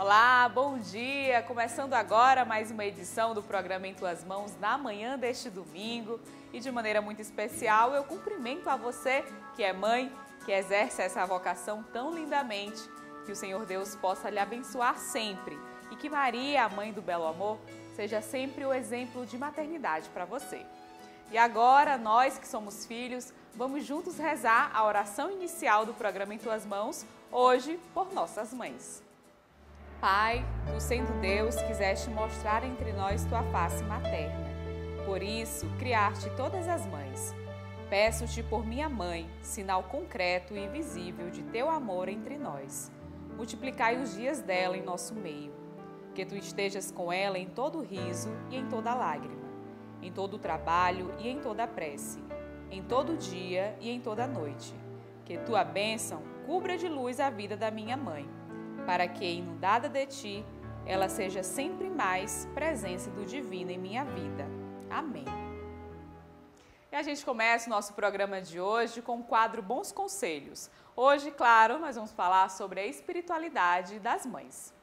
Olá, bom dia! Começando agora mais uma edição do programa Em Tuas Mãos na manhã deste domingo. E de maneira muito especial eu cumprimento a você que é mãe, que exerce essa vocação tão lindamente. Que o Senhor Deus possa lhe abençoar sempre e que Maria, a mãe do Belo Amor, seja sempre o exemplo de maternidade para você. E agora, nós que somos filhos, vamos juntos rezar a oração inicial do programa Em Tuas Mãos, hoje por nossas mães. Pai, tu sendo Deus, quiseste mostrar entre nós tua face materna. Por isso, criaste todas as mães. Peço-te por minha mãe, sinal concreto e visível de teu amor entre nós. Multiplicai os dias dela em nosso meio. Que tu estejas com ela em todo riso e em toda lágrima, em todo trabalho e em toda prece, em todo dia e em toda noite. Que tua bênção cubra de luz a vida da minha mãe, para que, inundada de ti, ela seja sempre mais presença do divino em minha vida. Amém. E a gente começa o nosso programa de hoje com o quadro Bons Conselhos. Hoje, claro, nós vamos falar sobre a espiritualidade das mães.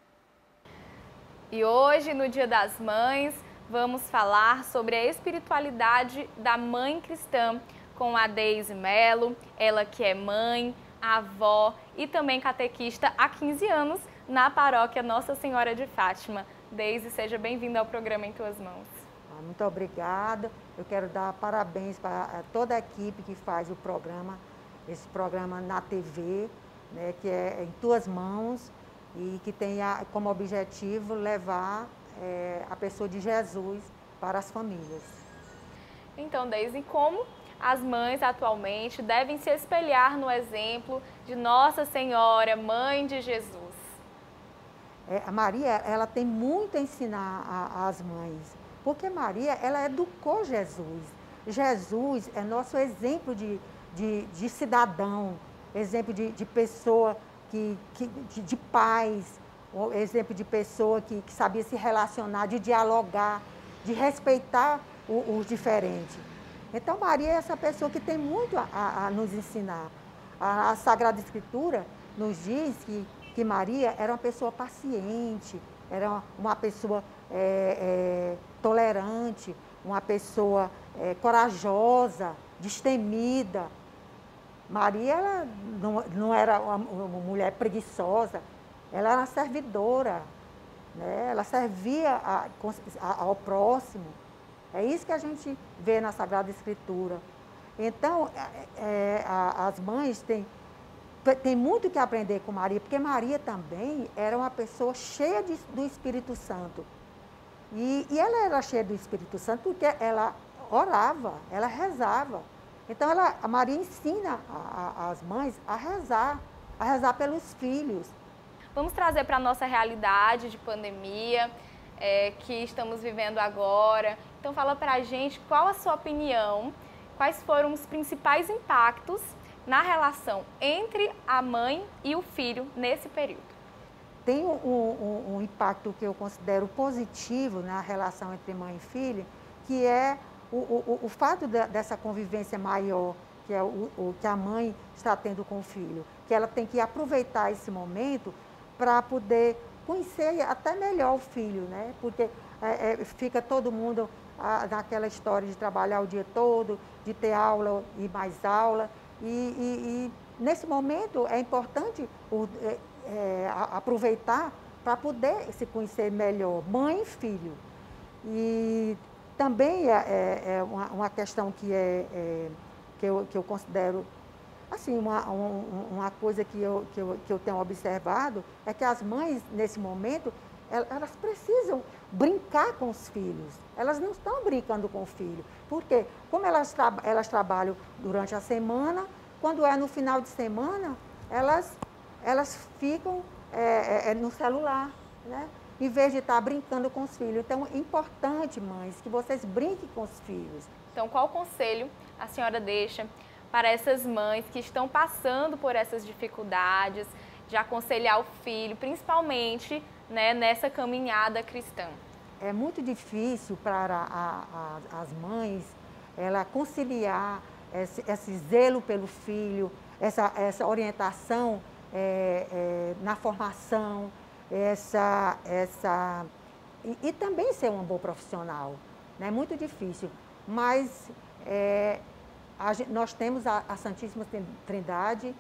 E hoje, no Dia das Mães, vamos falar sobre a espiritualidade da mãe cristã com a Deise Melo, ela que é mãe, avó e também catequista há 15 anos na paróquia Nossa Senhora de Fátima. Deise, seja bem-vinda ao programa Em Tuas Mãos. Muito obrigada. Eu quero dar parabéns para toda a equipe que faz o programa, esse programa na TV, né, que é Em Tuas Mãos e que tem como objetivo levar a pessoa de Jesus para as famílias. Então, Deise, como as mães atualmente devem se espelhar no exemplo de Nossa Senhora, Mãe de Jesus? A Maria, ela tem muito a ensinar às mães, porque Maria, ela educou Jesus. Jesus é nosso exemplo de cidadão, exemplo de pessoa, de paz, exemplo de pessoa que sabia se relacionar, de dialogar, de respeitar os diferentes. Então, Maria é essa pessoa que tem muito a nos ensinar. A Sagrada Escritura nos diz que Maria era uma pessoa paciente, era uma pessoa tolerante, uma pessoa corajosa, destemida. Maria ela não era uma mulher preguiçosa, ela era uma servidora, né? Ela servia ao próximo. É isso que a gente vê na Sagrada Escritura. Então, as mães têm muito que aprender com Maria, porque Maria também era uma pessoa cheia do Espírito Santo. E ela era cheia do Espírito Santo porque ela orava, ela rezava. Então, a Maria ensina as mães a rezar pelos filhos. Vamos trazer para a nossa realidade de pandemia que estamos vivendo agora. Então, fala para a gente qual a sua opinião, quais foram os principais impactos na relação entre a mãe e o filho nesse período. Tem um impacto que eu considero positivo na relação entre mãe e filho, que é o fato dessa convivência maior que é o que a mãe está tendo com o filho, que ela tem que aproveitar esse momento para poder conhecer até melhor o filho, né? Porque fica todo mundo naquela história de trabalhar o dia todo, de ter aula e mais aula. E nesse momento é importante aproveitar para poder se conhecer melhor, mãe e filho. E também é uma questão que eu considero assim, uma coisa que eu tenho observado é que as mães, nesse momento, elas precisam brincar com os filhos. Elas não estão brincando com o filho. Porque, como elas trabalham durante a semana, quando é no final de semana, elas ficam no celular, né? Em vez de estar brincando com os filhos. Então, é importante, mães, que vocês brinquem com os filhos. Então, qual conselho a senhora deixa para essas mães que estão passando por essas dificuldades de aconselhar o filho, principalmente, né, nessa caminhada cristã? É muito difícil para as mães ela conciliar esse zelo pelo filho, essa orientação na formação, e também ser uma boa profissional. É muito difícil, mas nós temos a Santíssima Trindade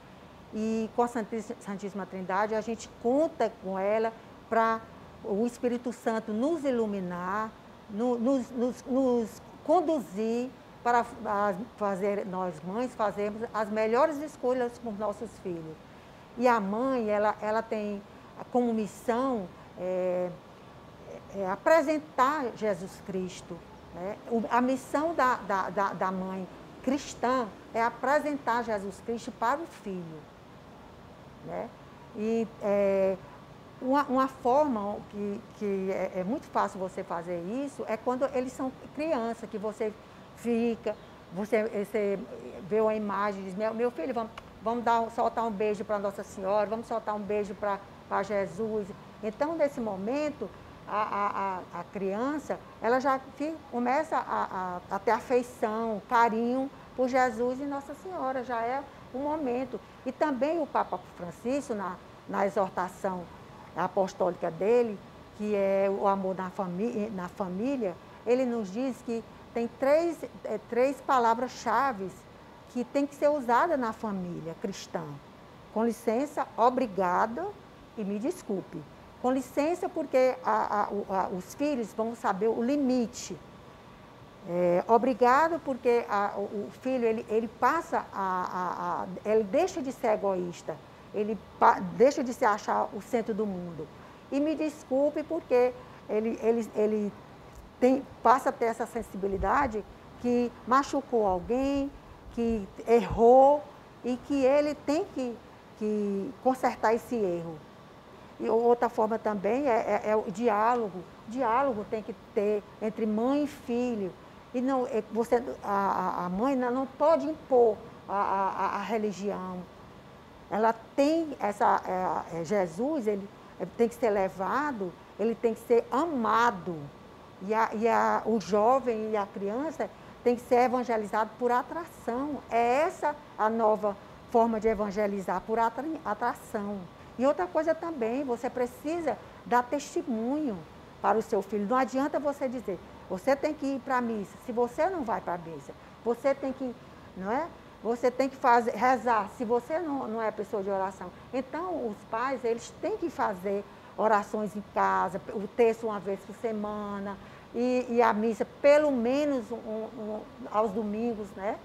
e com a Santíssima Trindade a gente conta com ela para o Espírito Santo nos iluminar, nos conduzir para fazer, nós mães fazermos as melhores escolhas com os nossos filhos. E a mãe, ela tem como missão apresentar Jesus Cristo. Né? A missão da mãe cristã é apresentar Jesus Cristo para o filho. Né? E uma forma que é muito fácil você fazer isso é quando eles são crianças, que você fica, você vê uma imagem e diz, meu filho, vamos soltar um beijo para Nossa Senhora, vamos soltar um beijo para Jesus. Então, nesse momento, a criança, ela já começa a ter afeição, carinho por Jesus e Nossa Senhora, já é um momento. E também o Papa Francisco, na exortação apostólica dele, que é o amor na família, ele nos diz que tem três palavras-chave que tem que ser usada na família cristã. Com licença, obrigada e me desculpe. Com licença, porque os filhos vão saber o limite. Obrigado, porque o filho ele passa ele deixa de ser egoísta, ele deixa de se achar o centro do mundo. E me desculpe, porque ele passa a ter essa sensibilidade que machucou alguém, que errou e que ele tem que consertar esse erro. E outra forma também é o diálogo. Diálogo tem que ter entre mãe e filho. E não, a mãe não pode impor a religião. Ela tem Jesus, ele tem que ser levado, ele tem que ser amado. O jovem e a criança tem que ser evangelizado por atração. É essa a nova forma de evangelizar, por atração. E outra coisa também, você precisa dar testemunho para o seu filho. Não adianta você dizer, você tem que ir para a missa. Se você não vai para a missa, você tem que, não é? Você tem que rezar, se você não é pessoa de oração. Então, os pais, eles têm que fazer orações em casa, o terço uma vez por semana, e a missa pelo menos aos domingos, né?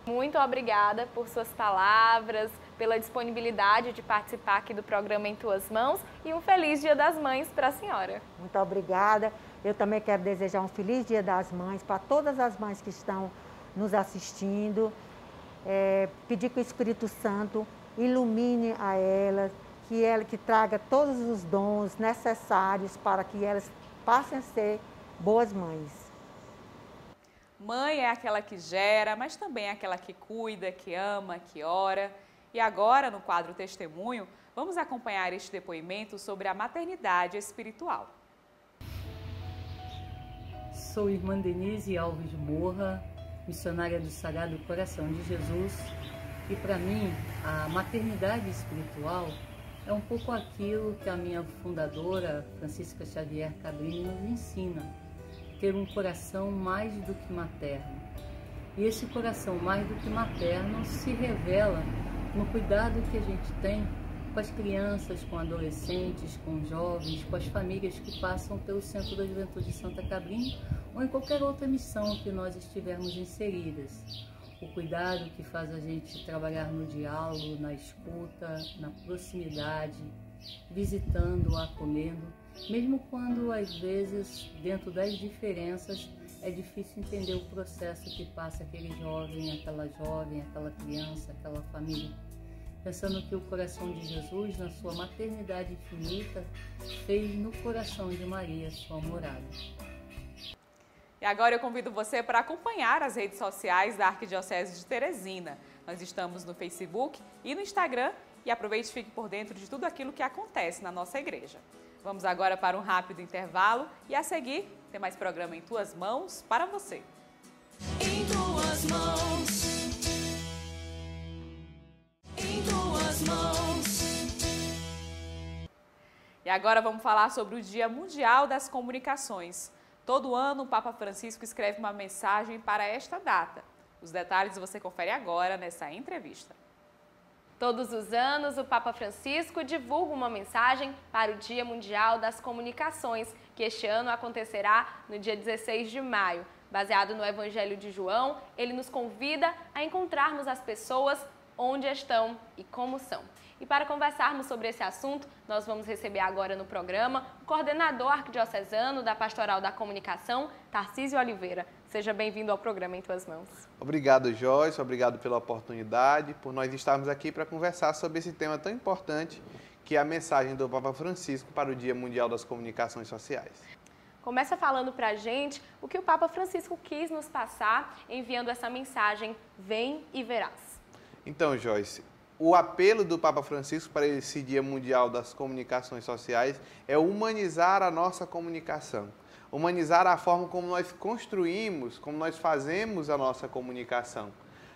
Muito obrigada por suas palavras, pela disponibilidade de participar aqui do programa Em Tuas Mãos e um feliz Dia das Mães para a senhora. Muito obrigada. Eu também quero desejar um feliz Dia das Mães para todas as mães que estão nos assistindo. Pedir que o Espírito Santo ilumine a elas, que traga todos os dons necessários para que elas passem a ser boas mães. Mãe é aquela que gera, mas também é aquela que cuida, que ama, que ora. E agora, no quadro Testemunho, vamos acompanhar este depoimento sobre a maternidade espiritual. Sou irmã Denise Alves Morra, missionária do Sagrado Coração de Jesus. E para mim, a maternidade espiritual é um pouco aquilo que a minha fundadora, Francisca Xavier Cabrini, nos ensina. Ter um coração mais do que materno. E esse coração mais do que materno se revela no cuidado que a gente tem com as crianças, com adolescentes, com jovens, com as famílias que passam pelo Centro da Juventude Santa Cabrini ou em qualquer outra missão que nós estivermos inseridas. O cuidado que faz a gente trabalhar no diálogo, na escuta, na proximidade, visitando, acolhendo, mesmo quando, às vezes, dentro das diferenças, é difícil entender o processo que passa aquele jovem, aquela criança, aquela família. Pensando que o coração de Jesus, na sua maternidade infinita, fez no coração de Maria sua morada. E agora eu convido você para acompanhar as redes sociais da Arquidiocese de Teresina. Nós estamos no Facebook e no Instagram e aproveite e fique por dentro de tudo aquilo que acontece na nossa igreja. Vamos agora para um rápido intervalo e a seguir tem mais programa Em Tuas Mãos para você. Em tuas mãos, em tuas mãos. E agora vamos falar sobre o Dia Mundial das Comunicações. Todo ano o Papa Francisco escreve uma mensagem para esta data. Os detalhes você confere agora nessa entrevista. Todos os anos, o Papa Francisco divulga uma mensagem para o Dia Mundial das Comunicações, que este ano acontecerá no dia 16 de maio. Baseado no Evangelho de João, ele nos convida a encontrarmos as pessoas onde estão e como são. E para conversarmos sobre esse assunto, nós vamos receber agora no programa o coordenador arquidiocesano da Pastoral da Comunicação, Tarcísio Oliveira. Seja bem-vindo ao programa Em Tuas Mãos. Obrigado, Joyce. Obrigado pela oportunidade, por nós estarmos aqui para conversar sobre esse tema tão importante, que é a mensagem do Papa Francisco para o Dia Mundial das Comunicações Sociais. Começa falando para a gente o que o Papa Francisco quis nos passar, enviando essa mensagem, vem e verás. Então, Joyce, o apelo do Papa Francisco para esse Dia Mundial das Comunicações Sociais é humanizar a nossa comunicação. Humanizar a forma como nós construímos, como nós fazemos a nossa comunicação.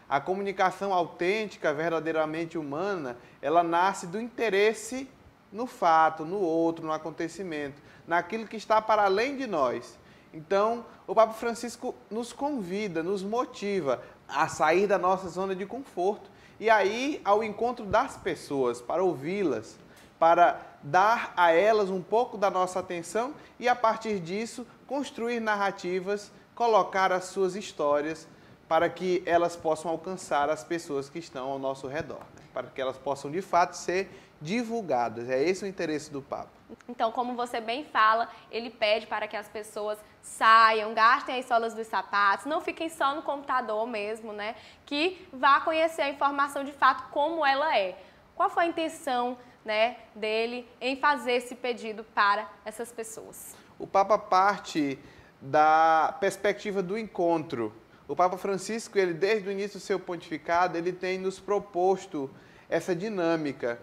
A comunicação autêntica, verdadeiramente humana, ela nasce do interesse no fato, no outro, no acontecimento, naquilo que está para além de nós. Então, o Papa Francisco nos convida, nos motiva a sair da nossa zona de conforto e aí ao encontro das pessoas, para ouvi-las, para dar a elas um pouco da nossa atenção e, a partir disso, construir narrativas, colocar as suas histórias para que elas possam alcançar as pessoas que estão ao nosso redor, né? Para que elas possam, de fato, ser divulgadas. É esse o interesse do Papa. Então, como você bem fala, ele pede para que as pessoas saiam, gastem as solas dos sapatos, não fiquem só no computador mesmo, né? Que vá conhecer a informação de fato como ela é. Qual foi a intenção, né, dele em fazer esse pedido para essas pessoas? O Papa parte da perspectiva do encontro. O Papa Francisco, ele desde o início do seu pontificado, ele tem nos proposto essa dinâmica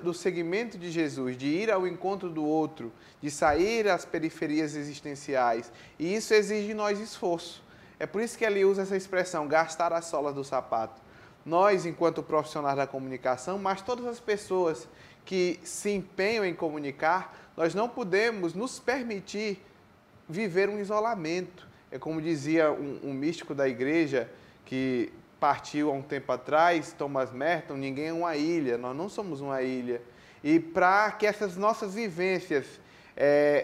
do segmento de Jesus, de ir ao encontro do outro, de sair às periferias existenciais. E isso exige de nós esforço. É por isso que ele usa essa expressão, gastar as solas do sapato. Nós, enquanto profissionais da comunicação, mas todas as pessoas que se empenham em comunicar, nós não podemos nos permitir viver um isolamento. É como dizia um místico da igreja que partiu há um tempo atrás, Thomas Merton, ninguém é uma ilha, nós não somos uma ilha. E para que essas nossas vivências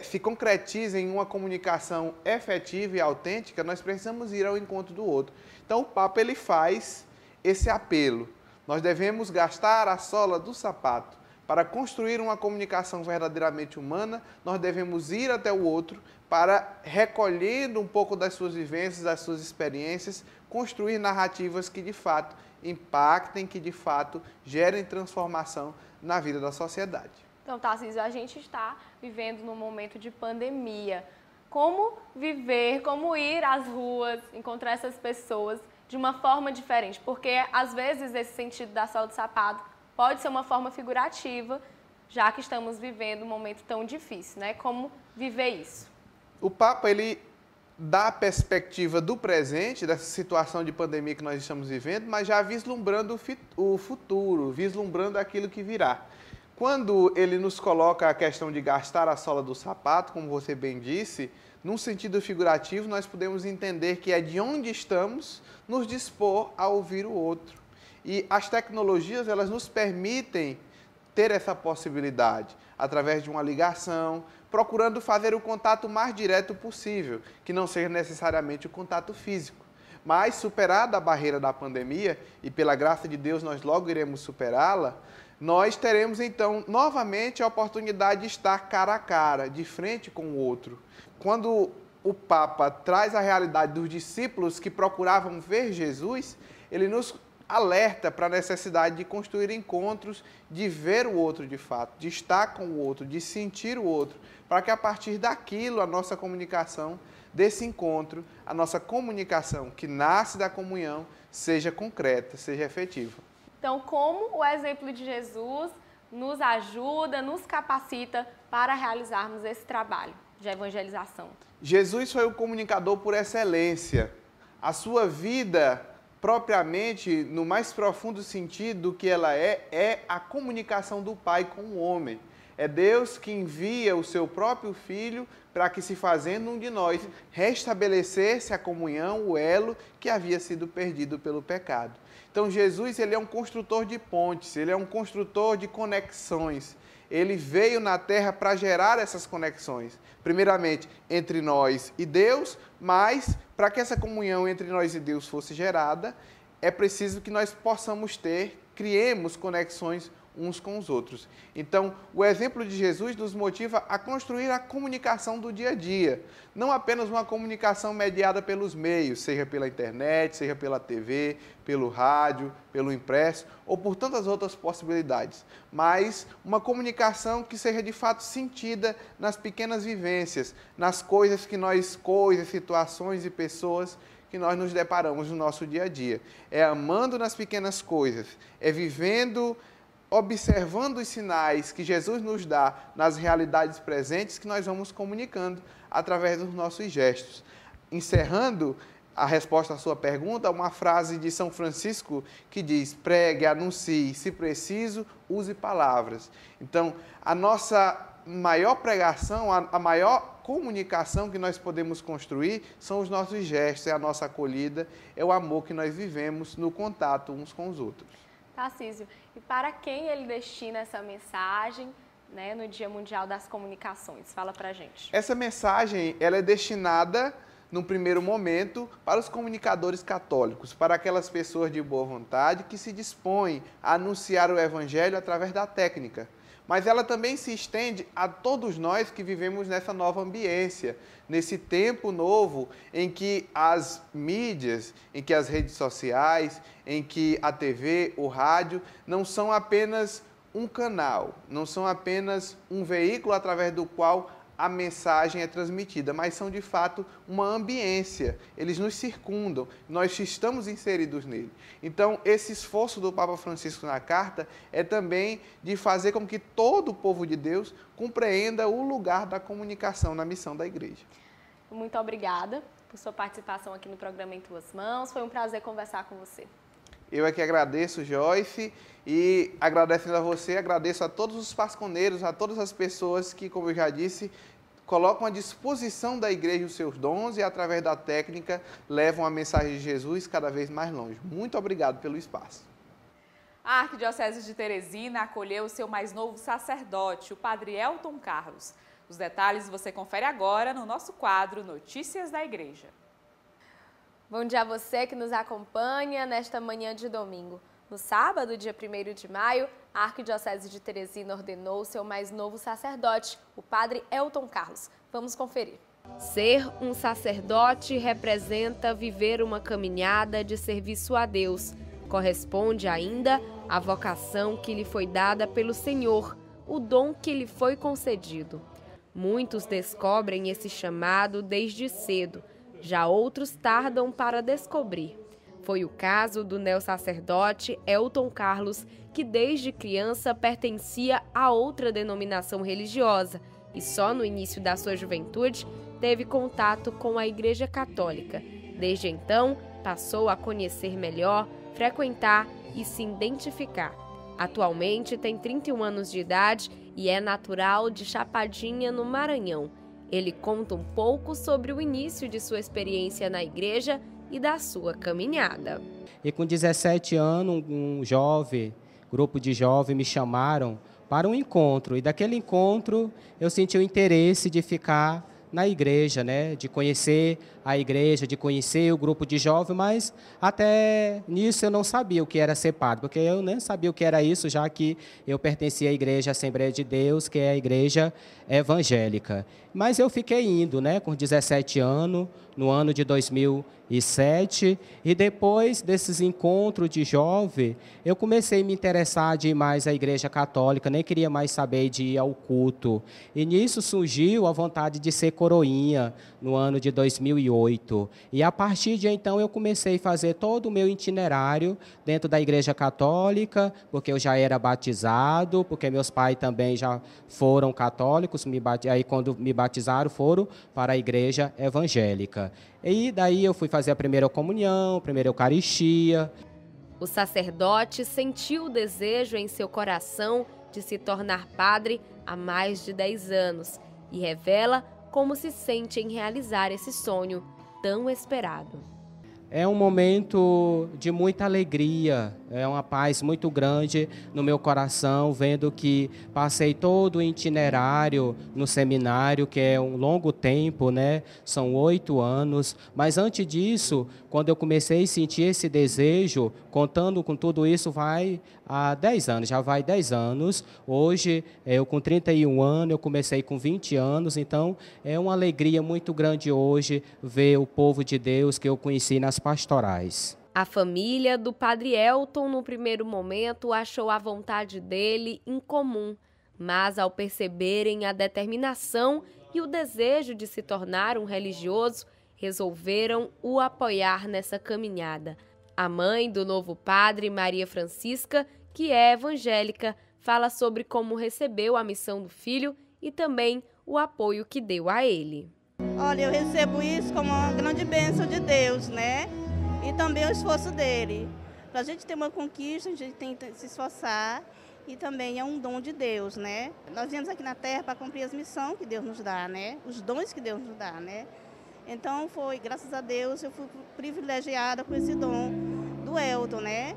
se concretizem em uma comunicação efetiva e autêntica, nós precisamos ir ao encontro do outro. Então o Papa ele faz esse apelo. Nós devemos gastar a sola do sapato. Para construir uma comunicação verdadeiramente humana, nós devemos ir até o outro para, recolhendo um pouco das suas vivências, das suas experiências, construir narrativas que de fato impactem, que de fato gerem transformação na vida da sociedade. Então, Tarcísio, a gente está vivendo num momento de pandemia. Como viver, como ir às ruas, encontrar essas pessoas de uma forma diferente? Porque, às vezes, esse sentido da sola do sapato pode ser uma forma figurativa, já que estamos vivendo um momento tão difícil, né? Como viver isso? O Papa, ele dá a perspectiva do presente, dessa situação de pandemia que nós estamos vivendo, mas já vislumbrando o futuro, vislumbrando aquilo que virá. Quando ele nos coloca a questão de gastar a sola do sapato, como você bem disse, num sentido figurativo, nós podemos entender que é de onde estamos nos dispor a ouvir o outro. E as tecnologias, elas nos permitem ter essa possibilidade, através de uma ligação, procurando fazer o contato mais direto possível, que não seja necessariamente o contato físico. Mas, superada a barreira da pandemia, e pela graça de Deus nós logo iremos superá-la, nós teremos então novamente a oportunidade de estar cara a cara, de frente com o outro. Quando o Papa traz a realidade dos discípulos que procuravam ver Jesus, ele nos alerta para a necessidade de construir encontros, de ver o outro de fato, de estar com o outro, de sentir o outro, para que a partir daquilo a nossa comunicação, desse encontro, a nossa comunicação que nasce da comunhão, seja concreta, seja efetiva. Então, como o exemplo de Jesus nos ajuda, nos capacita para realizarmos esse trabalho de evangelização? Jesus foi o comunicador por excelência. A sua vida, propriamente, no mais profundo sentido que ela é a comunicação do Pai com o homem. É Deus que envia o seu próprio Filho para que, se fazendo um de nós, restabelecesse a comunhão, o elo que havia sido perdido pelo pecado. Então Jesus, ele é um construtor de pontes, ele é um construtor de conexões. Ele veio na terra para gerar essas conexões. Primeiramente, entre nós e Deus, mas para que essa comunhão entre nós e Deus fosse gerada, é preciso que nós possamos criemos conexões uns com os outros. Então, o exemplo de Jesus nos motiva a construir a comunicação do dia a dia. Não apenas uma comunicação mediada pelos meios, seja pela internet, seja pela TV, pelo rádio, pelo impresso ou por tantas outras possibilidades, mas uma comunicação que seja de fato sentida nas pequenas vivências, nas coisas, situações e pessoas que nós nos deparamos no nosso dia a dia. É amando nas pequenas coisas, é vivendo, observando os sinais que Jesus nos dá nas realidades presentes, que nós vamos comunicando através dos nossos gestos. Encerrando a resposta à sua pergunta, uma frase de São Francisco que diz: pregue, anuncie, se preciso, use palavras. Então, a nossa maior pregação, a maior comunicação que nós podemos construir são os nossos gestos, é a nossa acolhida, é o amor que nós vivemos no contato uns com os outros. Tarcísio, e para quem ele destina essa mensagem, né, no Dia Mundial das Comunicações? Fala pra gente. Essa mensagem, ela é destinada, num primeiro momento, para os comunicadores católicos, para aquelas pessoas de boa vontade que se dispõem a anunciar o Evangelho através da técnica. Mas ela também se estende a todos nós que vivemos nessa nova ambiência, nesse tempo novo em que as mídias, em que as redes sociais, em que a TV, o rádio, não são apenas um canal, não são apenas um veículo através do qual a mensagem é transmitida, mas são de fato uma ambiência, eles nos circundam, nós estamos inseridos nele. Então, esse esforço do Papa Francisco na carta é também de fazer com que todo o povo de Deus compreenda o lugar da comunicação na missão da Igreja. Muito obrigada por sua participação aqui no programa Em Tuas Mãos, foi um prazer conversar com você. Eu é que agradeço, Joyce, e agradecendo a você, agradeço a todos os pasconeiros, a todas as pessoas que, como eu já disse, colocam à disposição da igreja os seus dons e, através da técnica, levam a mensagem de Jesus cada vez mais longe. Muito obrigado pelo espaço. A Arquidiocese de Teresina acolheu o seu mais novo sacerdote, o Padre Elton Carlos. Os detalhes você confere agora no nosso quadro Notícias da Igreja. Bom dia a você que nos acompanha nesta manhã de domingo. No sábado, dia 1º de maio, a Arquidiocese de Teresina ordenou seu mais novo sacerdote, o Padre Elton Carlos. Vamos conferir. Ser um sacerdote representa viver uma caminhada de serviço a Deus. Corresponde ainda à vocação que lhe foi dada pelo Senhor, o dom que lhe foi concedido. Muitos descobrem esse chamado desde cedo, já outros tardam para descobrir. Foi o caso do neossacerdote Elton Carlos, que desde criança pertencia a outra denominação religiosa e só no início da sua juventude teve contato com a Igreja Católica. Desde então, passou a conhecer melhor, frequentar e se identificar. Atualmente tem 31 anos de idade e é natural de Chapadinha, no Maranhão. Ele conta um pouco sobre o início de sua experiência na igreja e da sua caminhada. E com 17 anos, grupo de jovens me chamaram para um encontro. E daquele encontro eu senti o interesse de ficar na igreja, né? De conhecer a igreja, de conhecer o grupo de jovens, mas até nisso eu não sabia o que era ser padre, porque eu nem sabia o que era isso, já que eu pertencia à Igreja Assembleia de Deus, que é a igreja evangélica. Mas eu fiquei indo, né, com 17 anos, no ano de 2007, e depois desses encontros de jovem, eu comecei a me interessar demais à Igreja Católica, nem queria mais saber de ir ao culto. E nisso surgiu a vontade de ser coroinha no ano de 2008. E a partir de então eu comecei a fazer todo o meu itinerário dentro da Igreja Católica, porque eu já era batizado, porque meus pais também já foram católicos, aí quando me batizaram foram para a Igreja Evangélica. E daí eu fui fazer a primeira comunhão, a primeira Eucaristia. O sacerdote sentiu o desejo em seu coração de se tornar padre há mais de 10 anos e revela como se sente em realizar esse sonho tão esperado. É um momento de muita alegria, é uma paz muito grande no meu coração, vendo que passei todo o itinerário no seminário, que é um longo tempo, né? São 8 anos, mas antes disso, quando eu comecei a sentir esse desejo, contando com tudo isso, vai há 10 anos, já vai 10 anos. Hoje, eu com 31 anos, eu comecei com 20 anos, então é uma alegria muito grande hoje ver o povo de Deus que eu conheci nas pastorais. A família do Padre Elton, no primeiro momento, achou a vontade dele incomum, mas ao perceberem a determinação e o desejo de se tornar um religioso, resolveram o apoiar nessa caminhada. A mãe do novo padre, Maria Francisca, que é evangélica, fala sobre como recebeu a missão do filho e também o apoio que deu a ele. Olha, eu recebo isso como uma grande bênção de Deus, né? E também o esforço dele. Para a gente ter uma conquista, a gente tem que se esforçar e também é um dom de Deus, né? Nós viemos aqui na Terra para cumprir as missões que Deus nos dá, né? Os dons que Deus nos dá, né? Então foi, graças a Deus, eu fui privilegiada com esse dom do Elton, né?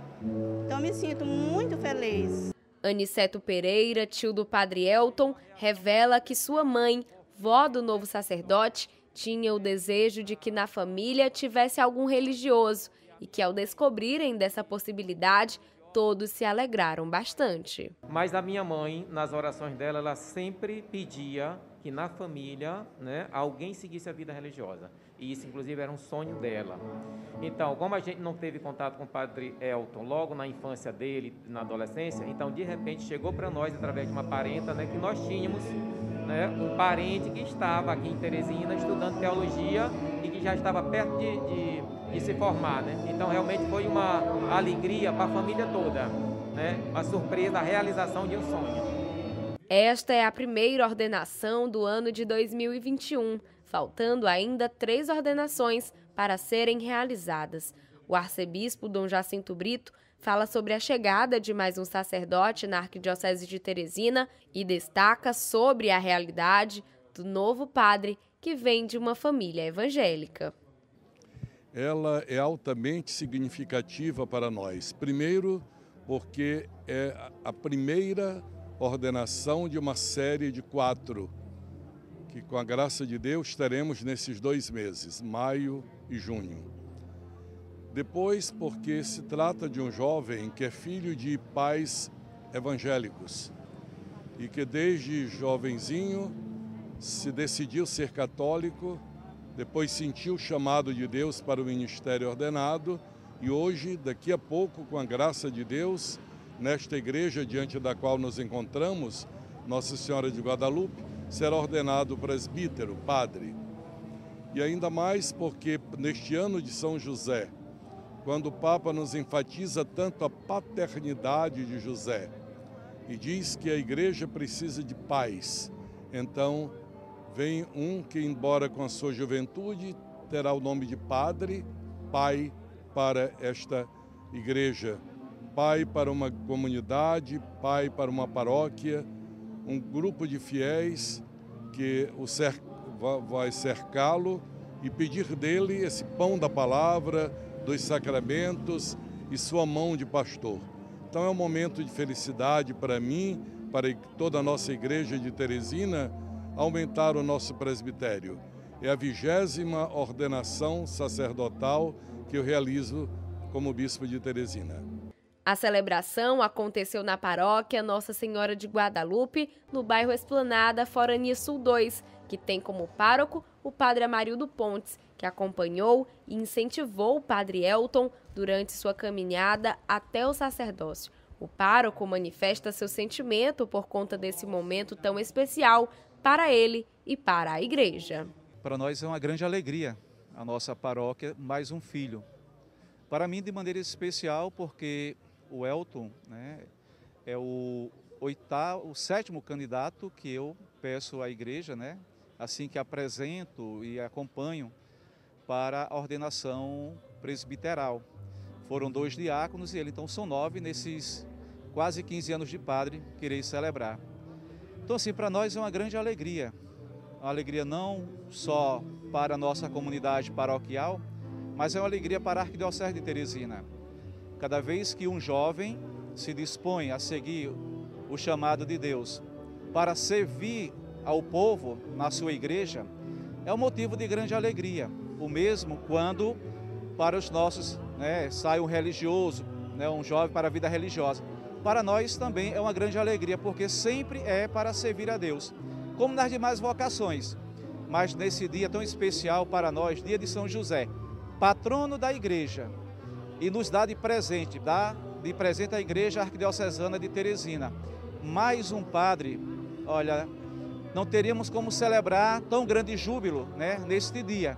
Então me sinto muito feliz. Aniceto Pereira, tio do Padre Elton, revela que sua mãe, vó do novo sacerdote, tinha o desejo de que na família tivesse algum religioso e que ao descobrirem dessa possibilidade, todos se alegraram bastante. Mas a minha mãe, nas orações dela, ela sempre pedia que na família, né, alguém seguisse a vida religiosa. E isso, inclusive, era um sonho dela. Então, como a gente não teve contato com o Padre Elton logo na infância dele, na adolescência, então, de repente, chegou para nós, através de uma parenta, né, que nós tínhamos, né, um parente que estava aqui em Teresina estudando teologia e que já estava perto de se formar, né? Então realmente foi uma alegria para a família toda, né? Uma surpresa, a realização de um sonho. Esta é a primeira ordenação do ano de 2021, faltando ainda 3 ordenações para serem realizadas. O arcebispo Dom Jacinto Brito fala sobre a chegada de mais um sacerdote na Arquidiocese de Teresina e destaca sobre a realidade do novo padre que vem de uma família evangélica. Ela é altamente significativa para nós. Primeiro, porque é a primeira ordenação de uma série de 4, que com a graça de Deus teremos nesses 2 meses, maio e junho. Depois, porque se trata de um jovem que é filho de pais evangélicos e que desde jovenzinho se decidiu ser católico, depois sentiu o chamado de Deus para o ministério ordenado e hoje, daqui a pouco, com a graça de Deus, nesta igreja diante da qual nos encontramos, Nossa Senhora de Guadalupe, será ordenado presbítero, padre. E ainda mais porque neste ano de São José, quando o Papa nos enfatiza tanto a paternidade de José e diz que a igreja precisa de pais, então vem um que, embora com a sua juventude, terá o nome de padre, pai para esta igreja, pai para uma comunidade, pai para uma paróquia, um grupo de fiéis que vai cercá-lo e pedir dele esse pão da palavra, dos sacramentos e sua mão de pastor. Então é um momento de felicidade para mim, para toda a nossa igreja de Teresina, aumentar o nosso presbitério. É a 20ª ordenação sacerdotal que eu realizo como bispo de Teresina. A celebração aconteceu na paróquia Nossa Senhora de Guadalupe, no bairro Esplanada, Forania Sul 2, que tem como pároco o padre Amarildo Pontes, que acompanhou e incentivou o padre Elton durante sua caminhada até o sacerdócio. O pároco manifesta seu sentimento por conta desse momento tão especial para ele e para a igreja. Para nós é uma grande alegria, a nossa paróquia, mais um filho. Para mim, de maneira especial, porque o Elton, né, é o 7º candidato que eu peço à igreja, né, assim que apresento e acompanho para a ordenação presbiteral. Foram 2 diáconos e ele, então são 9 nesses quase 15 anos de padre que irei celebrar. Então, assim, para nós é uma grande alegria. Uma alegria não só para a nossa comunidade paroquial, mas é uma alegria para a Arquidiocese de Teresina. Cada vez que um jovem se dispõe a seguir o chamado de Deus para servir ao povo na sua igreja, é um motivo de grande alegria. O mesmo quando para os nossos, sai um religioso, um jovem para a vida religiosa. Para nós também é uma grande alegria, porque sempre é para servir a Deus, como nas demais vocações. Mas nesse dia tão especial para nós, dia de São José, patrono da igreja, e nos dá de presente à igreja arquidiocesana de Teresina, mais um padre. Olha, não teríamos como celebrar tão grande júbilo, neste dia.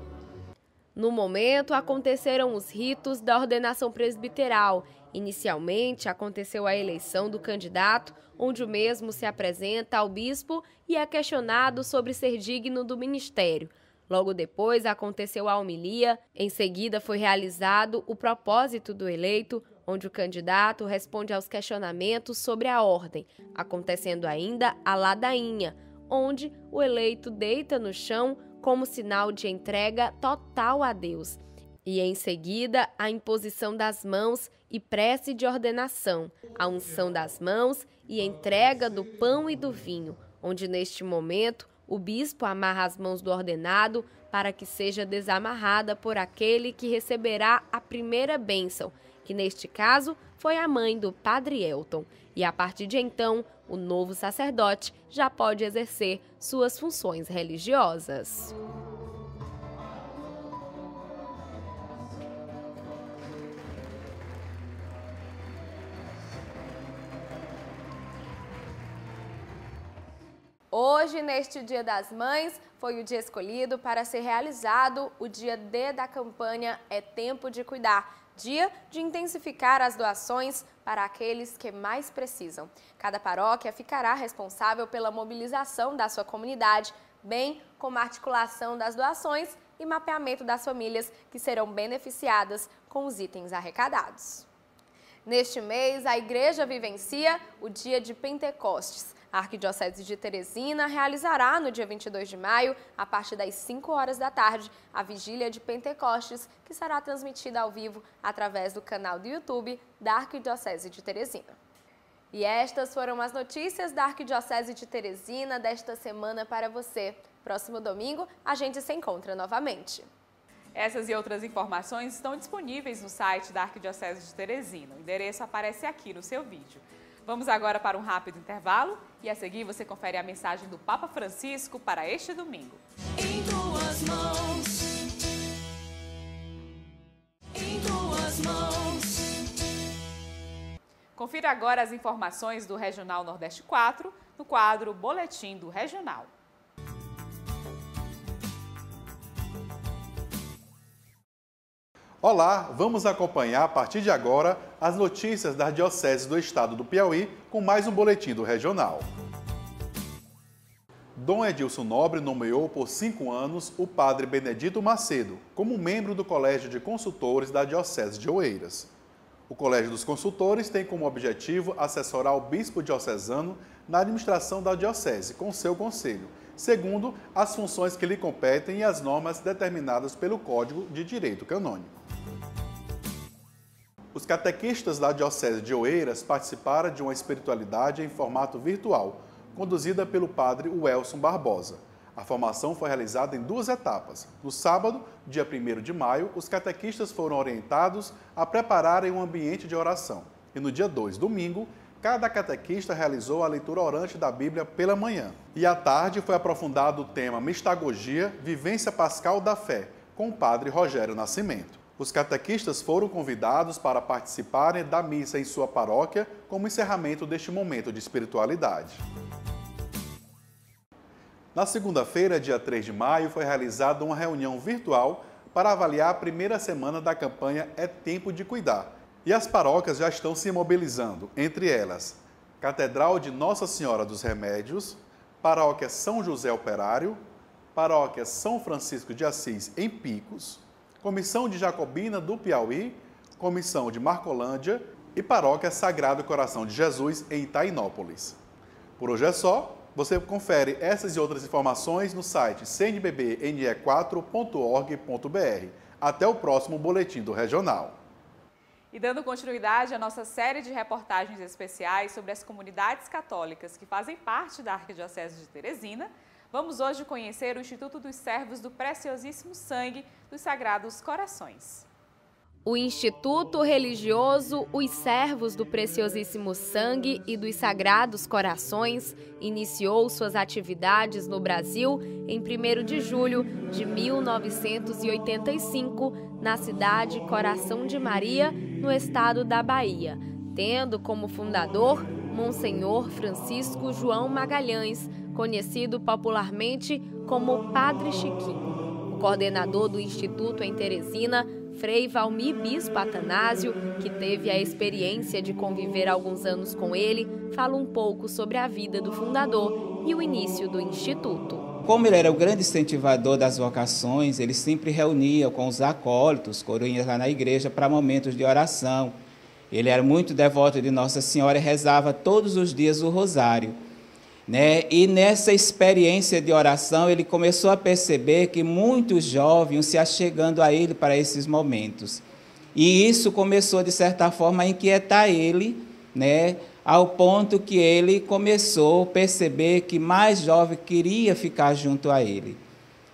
No momento, aconteceram os ritos da ordenação presbiteral. Inicialmente, aconteceu a eleição do candidato, onde o mesmo se apresenta ao bispo e é questionado sobre ser digno do ministério. Logo depois, aconteceu a homilia. Em seguida, foi realizado o propósito do eleito, onde o candidato responde aos questionamentos sobre a ordem, acontecendo ainda a ladainha, onde o eleito deita no chão como sinal de entrega total a Deus. E em seguida, a imposição das mãos e prece de ordenação, a unção das mãos e entrega do pão e do vinho, onde neste momento o bispo amarra as mãos do ordenado para que seja desamarrada por aquele que receberá a primeira bênção, que neste caso foi a mãe do Padre Elton. E a partir de então, o novo sacerdote já pode exercer suas funções religiosas. Hoje, neste Dia das Mães, foi o dia escolhido para ser realizado o dia D da campanha É Tempo de Cuidar, dia de intensificar as doações para aqueles que mais precisam. Cada paróquia ficará responsável pela mobilização da sua comunidade, bem como a articulação das doações e mapeamento das famílias que serão beneficiadas com os itens arrecadados. Neste mês, a Igreja vivencia o dia de Pentecostes. A Arquidiocese de Teresina realizará no dia 22 de maio, a partir das 5 horas da tarde, a Vigília de Pentecostes, que será transmitida ao vivo através do canal do YouTube da Arquidiocese de Teresina. E estas foram as notícias da Arquidiocese de Teresina desta semana para você. Próximo domingo, a gente se encontra novamente. Essas e outras informações estão disponíveis no site da Arquidiocese de Teresina. O endereço aparece aqui no seu vídeo. Vamos agora para um rápido intervalo e a seguir você confere a mensagem do Papa Francisco para este domingo. Em tuas mãos. Em tuas mãos. Confira agora as informações do Regional Nordeste 4 no quadro Boletim do Regional. Olá, vamos acompanhar a partir de agora as notícias das dioceses do estado do Piauí com mais um boletim do Regional. Dom Edilson Nobre nomeou por 5 anos o padre Benedito Macedo como membro do Colégio de Consultores da Diocese de Oeiras. O Colégio dos Consultores tem como objetivo assessorar o bispo diocesano na administração da diocese com seu conselho, segundo as funções que lhe competem e as normas determinadas pelo Código de Direito Canônico. Os catequistas da Diocese de Oeiras participaram de uma espiritualidade em formato virtual, conduzida pelo padre Welson Barbosa. A formação foi realizada em 2 etapas. No sábado, dia 1º de maio, os catequistas foram orientados a prepararem um ambiente de oração. E no dia 2, domingo, cada catequista realizou a leitura orante da Bíblia pela manhã. E à tarde foi aprofundado o tema Mistagogia, Vivência Pascal da Fé, com o padre Rogério Nascimento. Os catequistas foram convidados para participarem da missa em sua paróquia como encerramento deste momento de espiritualidade. Na segunda-feira, dia 3 de maio, foi realizada uma reunião virtual para avaliar a primeira semana da campanha É Tempo de Cuidar. E as paróquias já estão se mobilizando, entre elas Catedral de Nossa Senhora dos Remédios, Paróquia São José Operário, Paróquia São Francisco de Assis em Picos, Comissão de Jacobina do Piauí, Comissão de Marcolândia e Paróquia Sagrado Coração de Jesus em Itainópolis. Por hoje é só, Você confere essas e outras informações no site cnbbne4.org.br. Até o próximo Boletim do Regional. E dando continuidade à nossa série de reportagens especiais sobre as comunidades católicas que fazem parte da Arquidiocese de Teresina, vamos hoje conhecer o Instituto dos Servos do Preciosíssimo Sangue dos Sagrados Corações. O Instituto Religioso Os Servos do Preciosíssimo Sangue e dos Sagrados Corações iniciou suas atividades no Brasil em 1º de julho de 1985, na cidade Coração de Maria, no estado da Bahia, tendo como fundador Monsenhor Francisco João Magalhães, conhecido popularmente como Padre Chiquinho. O coordenador do Instituto em Teresina, Frei Valmir Bispo Atanásio, que teve a experiência de conviver alguns anos com ele, fala um pouco sobre a vida do fundador e o início do Instituto. Como ele era o grande incentivador das vocações, ele sempre reunia com os acólitos, coroinhas lá na igreja, para momentos de oração. Ele era muito devoto de Nossa Senhora e rezava todos os dias o rosário. E nessa experiência de oração, ele começou a perceber que muitos jovens se achegando a ele para esses momentos. E isso começou, de certa forma, a inquietar ele, ao ponto que ele começou a perceber que mais jovem queria ficar junto a ele.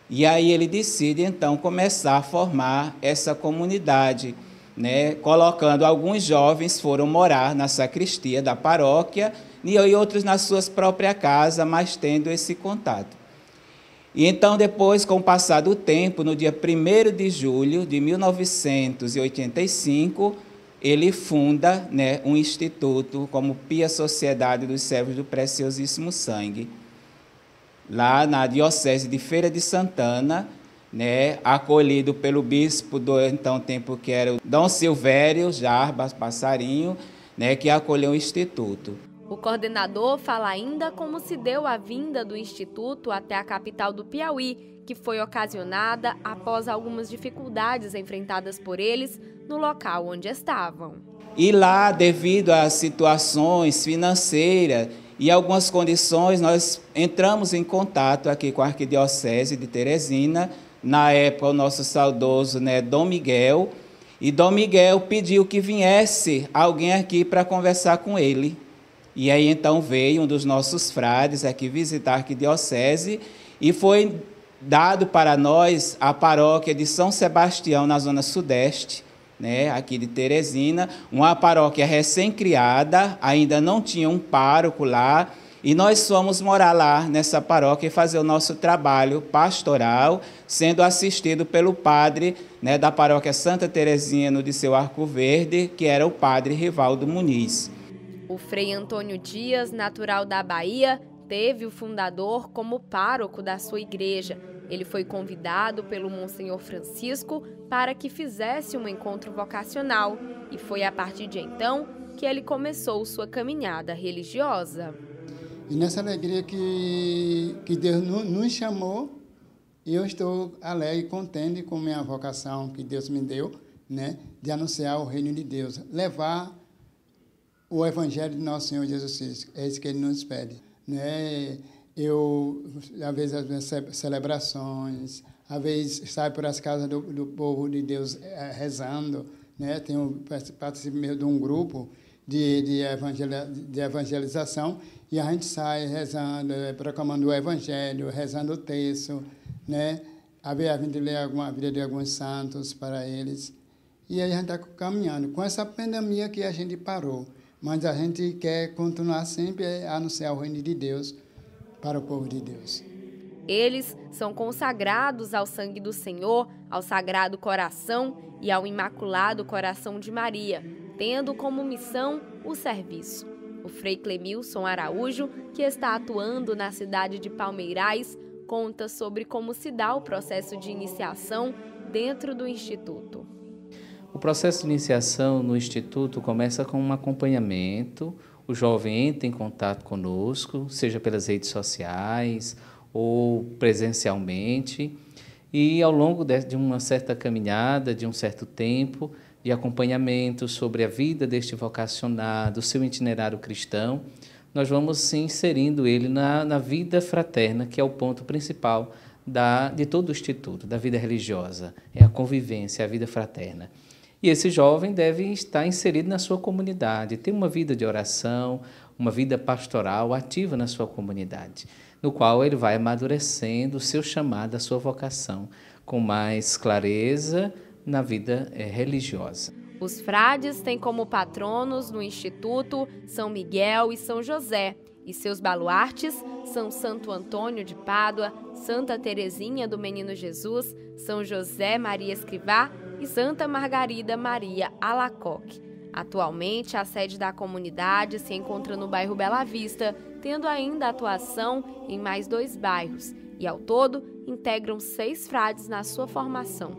E aí ele decide, então, começar a formar essa comunidade, colocando alguns jovens foram morar na sacristia da paróquia e outros nas suas próprias casas, mas tendo esse contato. E então, depois, com o passar do tempo, no dia 1º de julho de 1985, ele funda um instituto como Pia Sociedade dos Servos do Preciosíssimo Sangue, lá na Diocese de Feira de Santana, acolhido pelo bispo do então tempo que era o Dom Silvério Jarbas Passarinho, que acolheu o instituto. O coordenador fala ainda como se deu a vinda do Instituto até a capital do Piauí, que foi ocasionada após algumas dificuldades enfrentadas por eles no local onde estavam. E lá, devido às situações financeiras e algumas condições, nós entramos em contato aqui com a Arquidiocese de Teresina, na época o nosso saudoso Dom Miguel, e Dom Miguel pediu que viesse alguém aqui para conversar com ele. E aí então veio um dos nossos frades aqui visitar a Arquidiocese e foi dado para nós a paróquia de São Sebastião, na zona sudeste, aqui de Teresina, uma paróquia recém-criada, ainda não tinha um pároco lá, e nós fomos morar lá nessa paróquia e fazer o nosso trabalho pastoral, sendo assistido pelo padre da paróquia Santa Teresinha no Disseu Arco Verde, que era o padre Rivaldo Muniz. O Frei Antônio Dias, natural da Bahia, teve o fundador como pároco da sua igreja. Ele foi convidado pelo Monsenhor Francisco para que fizesse um encontro vocacional e foi a partir de então que ele começou sua caminhada religiosa. E nessa alegria que Deus nos chamou, eu estou alegre e contente com a minha vocação que Deus me deu, de anunciar o reino de Deus, levar o Evangelho de Nosso Senhor Jesus Cristo. É isso que Ele nos pede. Eu, às vezes, as celebrações, às vezes, saio por as casas do povo de Deus rezando. Participo mesmo de um grupo de evangelização e a gente sai rezando, proclamando o Evangelho, rezando o texto, às vezes a gente lê a vida de alguns santos para eles. E aí a gente está caminhando. Com essa pandemia que a gente parou, mas a gente quer continuar sempre a anunciar o reino de Deus para o povo de Deus. Eles são consagrados ao sangue do Senhor, ao Sagrado Coração e ao Imaculado Coração de Maria, tendo como missão o serviço. O Frei Clemilson Araújo, que está atuando na cidade de Palmeirais, conta sobre como se dá o processo de iniciação dentro do Instituto. O processo de iniciação no Instituto começa com um acompanhamento. O jovem entra em contato conosco, seja pelas redes sociais ou presencialmente, e ao longo de uma certa caminhada, de um certo tempo, de acompanhamento sobre a vida deste vocacionado, seu itinerário cristão, nós vamos se inserindo ele na vida fraterna, que é o ponto principal de todo o instituto, da vida religiosa, é a convivência, a vida fraterna. E esse jovem deve estar inserido na sua comunidade, ter uma vida de oração, uma vida pastoral ativa na sua comunidade, no qual ele vai amadurecendo o seu chamado, a sua vocação, com mais clareza na vida religiosa. Os frades têm como patronos no Instituto São Miguel e São José, e seus baluartes são Santo Antônio de Pádua, Santa Teresinha do Menino Jesus, São José Maria Escrivá e Santa Margarida Maria Alacoque. Atualmente, a sede da comunidade se encontra no bairro Bela Vista, tendo ainda atuação em mais 2 bairros, e ao todo integram 6 frades na sua formação.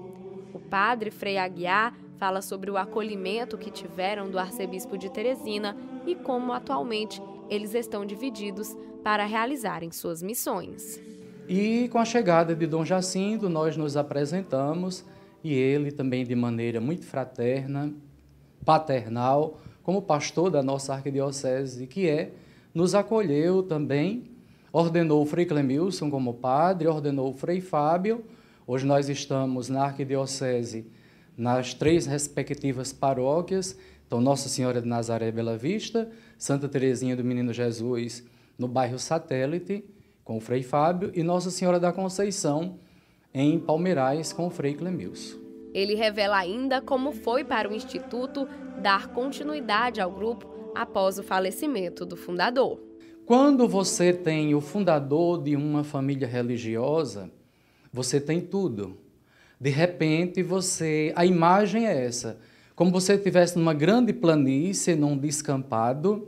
O padre Frei Aguiar fala sobre o acolhimento que tiveram do arcebispo de Teresina e como atualmente eles estão divididos para realizarem suas missões. E com a chegada de Dom Jacinto, nós nos apresentamos e ele também de maneira muito fraterna, paternal, como pastor da nossa arquidiocese, nos acolheu também, ordenou o Frei Clemilson como padre, ordenou o Frei Fábio. Hoje nós estamos na arquidiocese nas 3 respectivas paróquias, então Nossa Senhora de Nazaré Bela Vista, Santa Teresinha do Menino Jesus no bairro Satélite, com o Frei Fábio, e Nossa Senhora da Conceição em Palmeirais, com o Frei Clemilson. Ele revela ainda como foi para o Instituto dar continuidade ao grupo após o falecimento do fundador. Quando você tem o fundador de uma família religiosa, você tem tudo. De repente, a imagem é essa, como você estivesse numa grande planície, num descampado,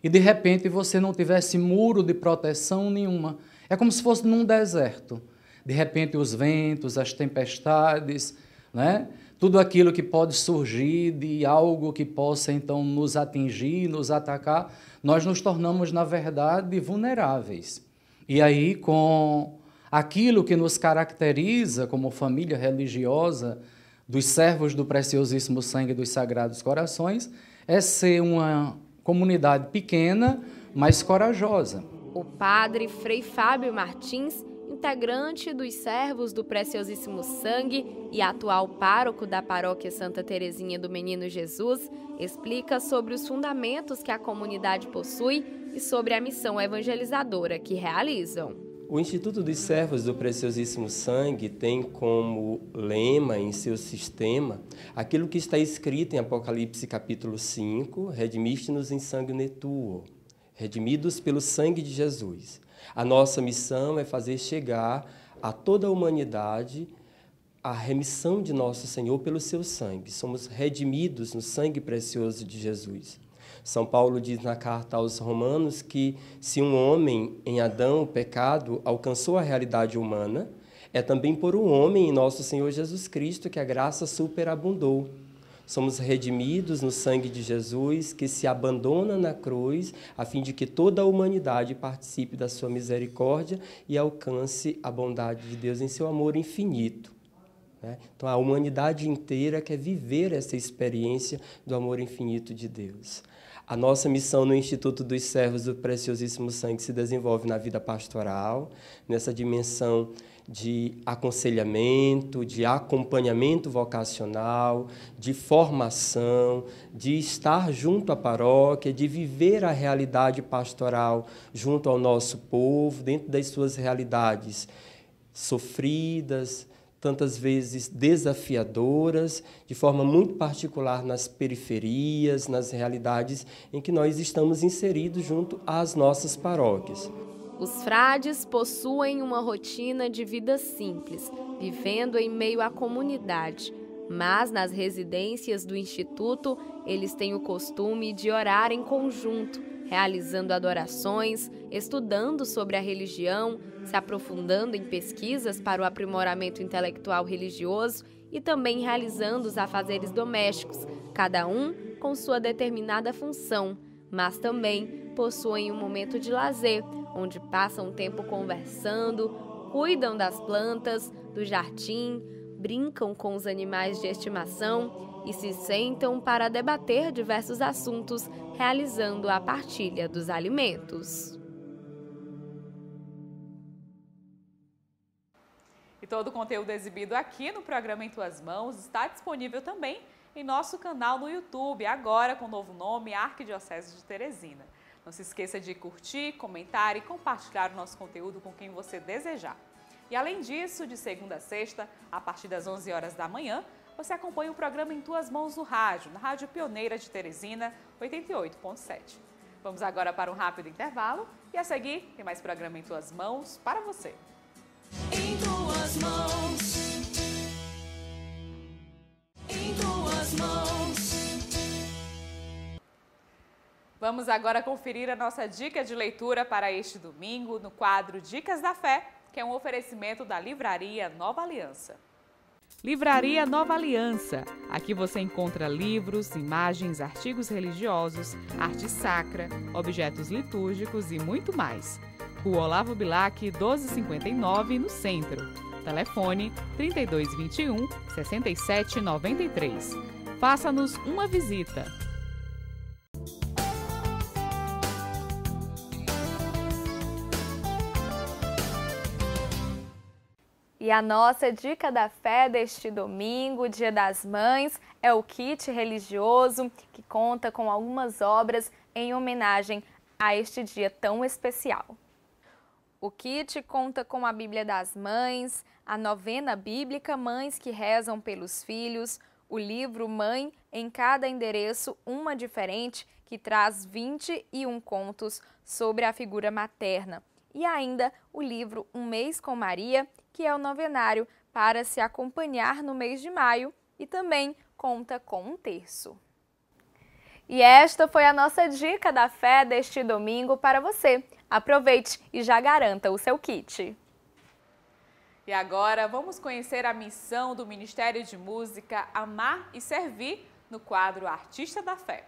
e de repente você não tivesse muro de proteção nenhuma. É como se fosse num deserto. De repente os ventos, as tempestades, né? Tudo aquilo que pode surgir de algo que possa então nos atingir, nos atacar, nós nos tornamos, na verdade, vulneráveis. E aí, com aquilo que nos caracteriza como família religiosa dos servos do preciosíssimo sangue dos Sagrados Corações, é ser uma comunidade pequena, mas corajosa. O padre Frei Fábio Martins, integrante dos servos do Preciosíssimo Sangue e atual pároco da paróquia Santa Teresinha do Menino Jesus, explica sobre os fundamentos que a comunidade possui e sobre a missão evangelizadora que realizam. O Instituto dos Servos do Preciosíssimo Sangue tem como lema em seu sistema aquilo que está escrito em Apocalipse capítulo 5, redimiste-nos em sangue tuo, redimidos pelo sangue de Jesus. A nossa missão é fazer chegar a toda a humanidade a remissão de nosso Senhor pelo seu sangue. Somos redimidos no sangue precioso de Jesus. São Paulo diz na carta aos Romanos que se um homem em Adão, o pecado, alcançou a realidade humana, é também por um homem em nosso Senhor Jesus Cristo que a graça superabundou. Somos redimidos no sangue de Jesus, que se abandona na cruz, a fim de que toda a humanidade participe da sua misericórdia e alcance a bondade de Deus em seu amor infinito. Então, a humanidade inteira quer viver essa experiência do amor infinito de Deus. A nossa missão no Instituto dos Servos do Preciosíssimo Sangue se desenvolve na vida pastoral, nessa dimensão de aconselhamento, de acompanhamento vocacional, de formação, de estar junto à paróquia, de viver a realidade pastoral junto ao nosso povo, dentro das suas realidades sofridas, tantas vezes desafiadoras, de forma muito particular nas periferias, nas realidades em que nós estamos inseridos junto às nossas paróquias. Os frades possuem uma rotina de vida simples, vivendo em meio à comunidade. Mas nas residências do Instituto, eles têm o costume de orar em conjunto, realizando adorações, estudando sobre a religião, se aprofundando em pesquisas para o aprimoramento intelectual religioso e também realizando os afazeres domésticos, cada um com sua determinada função, mas também possuem um momento de lazer, onde passam tempo conversando, cuidam das plantas, do jardim, brincam com os animais de estimação e se sentam para debater diversos assuntos, realizando a partilha dos alimentos. E todo o conteúdo exibido aqui no programa Em Tuas Mãos está disponível também em nosso canal no YouTube, agora com o novo nome Arquidiocese de Teresina. Não se esqueça de curtir, comentar e compartilhar o nosso conteúdo com quem você desejar. E além disso, de segunda a sexta, a partir das 11 horas da manhã, você acompanha o programa Em Tuas Mãos no rádio, na Rádio Pioneira de Teresina, 88.7. Vamos agora para um rápido intervalo e a seguir tem mais programa Em Tuas Mãos para você. Em tuas mãos. Em tuas mãos. Vamos agora conferir a nossa dica de leitura para este domingo no quadro Dicas da Fé, que é um oferecimento da Livraria Nova Aliança. Livraria Nova Aliança. Aqui você encontra livros, imagens, artigos religiosos, arte sacra, objetos litúrgicos e muito mais. Rua Olavo Bilac, 1259, no centro. Telefone 3221-6793. Faça-nos uma visita. E a nossa dica da fé deste domingo, Dia das Mães, é o kit religioso que conta com algumas obras em homenagem a este dia tão especial. O kit conta com a Bíblia das Mães, a novena bíblica Mães que Rezam pelos Filhos, o livro Mãe em Cada Endereço, uma diferente, que traz 21 contos sobre a figura materna. E ainda o livro Um Mês com Maria, que é o novenário para se acompanhar no mês de maio e também conta com um terço. E esta foi a nossa dica da fé deste domingo para você. Aproveite e já garanta o seu kit. E agora vamos conhecer a missão do Ministério de Música Amar e Servir no quadro Artista da Fé.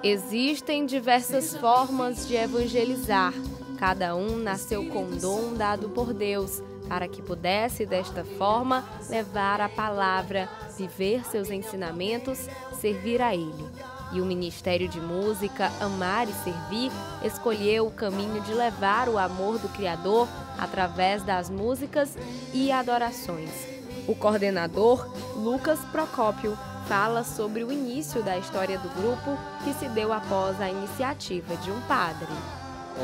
Existem diversas formas de evangelizar. Cada um nasceu com um dom dado por Deus, para que pudesse, desta forma, levar a palavra, viver seus ensinamentos, servir a Ele. E o Ministério de Música Amar e Servir escolheu o caminho de levar o amor do Criador através das músicas e adorações. O coordenador, Lucas Procópio, fala sobre o início da história do grupo que se deu após a iniciativa de um padre.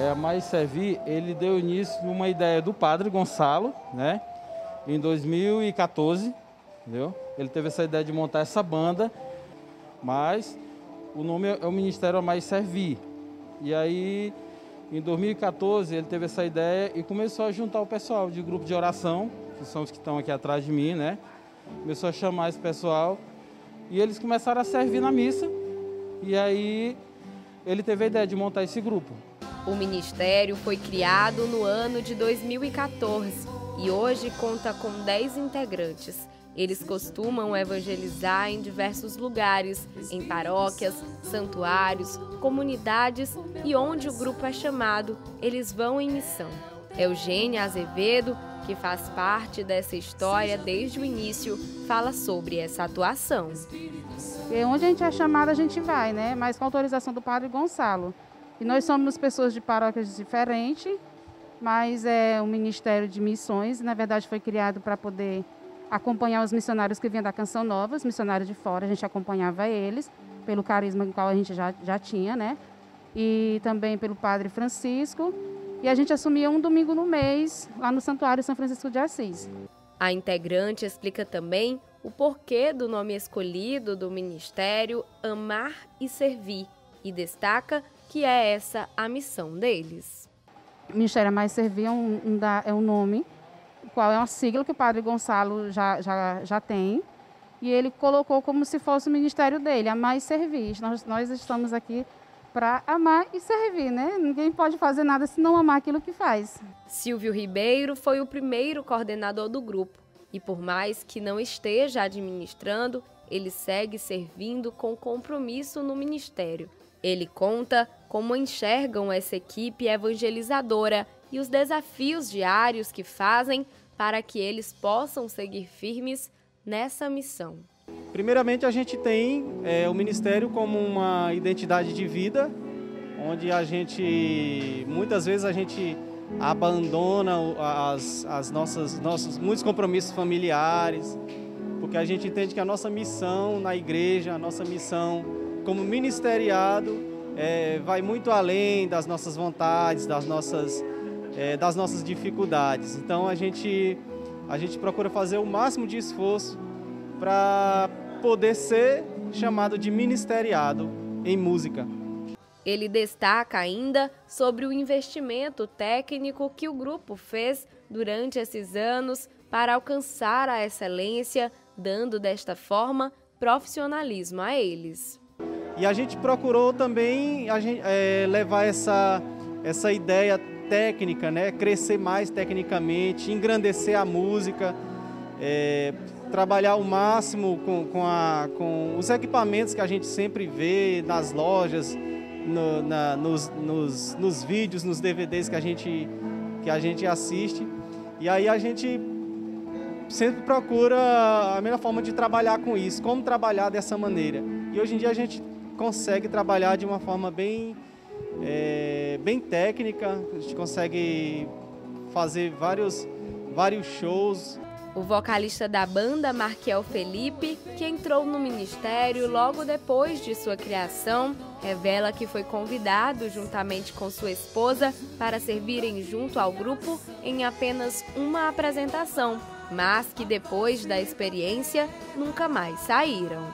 Amar e Servir, ele deu início numa ideia do padre Gonçalo, né? Em 2014, entendeu? Ele teve essa ideia de montar essa banda, mas o nome é o Ministério Amar e Servir. E aí, em 2014, ele teve essa ideia e começou a juntar o pessoal de grupo de oração, que são os que estão aqui atrás de mim, né? Começou a chamar esse pessoal e eles começaram a servir na missa. E aí, ele teve a ideia de montar esse grupo. O ministério foi criado no ano de 2014 e hoje conta com 10 integrantes. Eles costumam evangelizar em diversos lugares, em paróquias, santuários, comunidades e onde o grupo é chamado, eles vão em missão. Eugênia Azevedo, que faz parte dessa história desde o início, fala sobre essa atuação. Onde a gente é chamado, a gente vai, né? Mas com autorização do padre Gonçalo. E nós somos pessoas de paróquias diferentes, mas é um ministério de missões, na verdade foi criado para poder acompanhar os missionários que vinham da Canção Nova, os missionários de fora, a gente acompanhava eles, pelo carisma que a gente já tinha, né? E também pelo padre Francisco, e a gente assumia um domingo no mês, lá no Santuário São Francisco de Assis. A integrante explica também o porquê do nome escolhido do ministério Amar e Servir, e destaca que é essa a missão deles. O Ministério Amar e Servir é um nome, qual é uma sigla que o padre Gonçalo já tem, e ele colocou como se fosse o ministério dele, Amar e Servir. Nós estamos aqui para amar e servir, né? Ninguém pode fazer nada se não amar aquilo que faz. Silvio Ribeiro foi o primeiro coordenador do grupo, e por mais que não esteja administrando, ele segue servindo com compromisso no ministério. Ele conta como enxergam essa equipe evangelizadora e os desafios diários que fazem para que eles possam seguir firmes nessa missão. Primeiramente, a gente tem o ministério como uma identidade de vida, onde muitas vezes a gente abandona nossos muitos compromissos familiares, porque a gente entende que a nossa missão na igreja, a nossa missão como ministeriado, vai muito além das nossas vontades, das nossas dificuldades. Então a gente procura fazer o máximo de esforço para poder ser chamado de ministeriado em música. Ele destaca ainda sobre o investimento técnico que o grupo fez durante esses anos para alcançar a excelência, dando desta forma profissionalismo a eles. E a gente procurou também levar essa ideia técnica, né? Crescer mais tecnicamente, engrandecer a música, trabalhar ao máximo com os equipamentos que a gente sempre vê nas lojas, nos vídeos, nos DVDs que a gente assiste. E aí a gente sempre procura a melhor forma de trabalhar com isso, como trabalhar dessa maneira. E hoje em dia a gente consegue trabalhar de uma forma bem técnica, a gente consegue fazer vários shows. O vocalista da banda, Marquiel Felipe, que entrou no ministério logo depois de sua criação, revela que foi convidado juntamente com sua esposa para servirem junto ao grupo em apenas uma apresentação, mas que depois da experiência nunca mais saíram.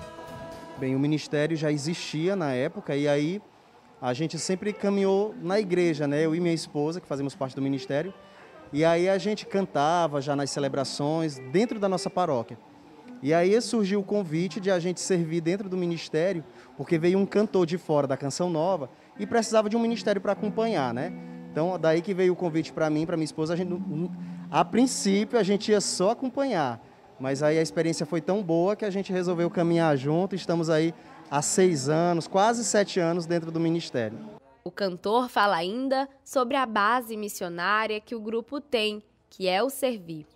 Bem, o ministério já existia na época e aí a gente sempre caminhou na igreja, né? Eu e minha esposa, que fazemos parte do ministério, e aí a gente cantava já nas celebrações dentro da nossa paróquia. E aí surgiu o convite de a gente servir dentro do ministério, porque veio um cantor de fora da Canção Nova e precisava de um ministério para acompanhar, né? Então, daí que veio o convite para mim, para minha esposa. A princípio, a gente ia só acompanhar, mas aí a experiência foi tão boa que a gente resolveu caminhar junto. Estamos aí há 6 anos, quase 7 anos dentro do ministério. O cantor fala ainda sobre a base missionária que o grupo tem, que é o servir.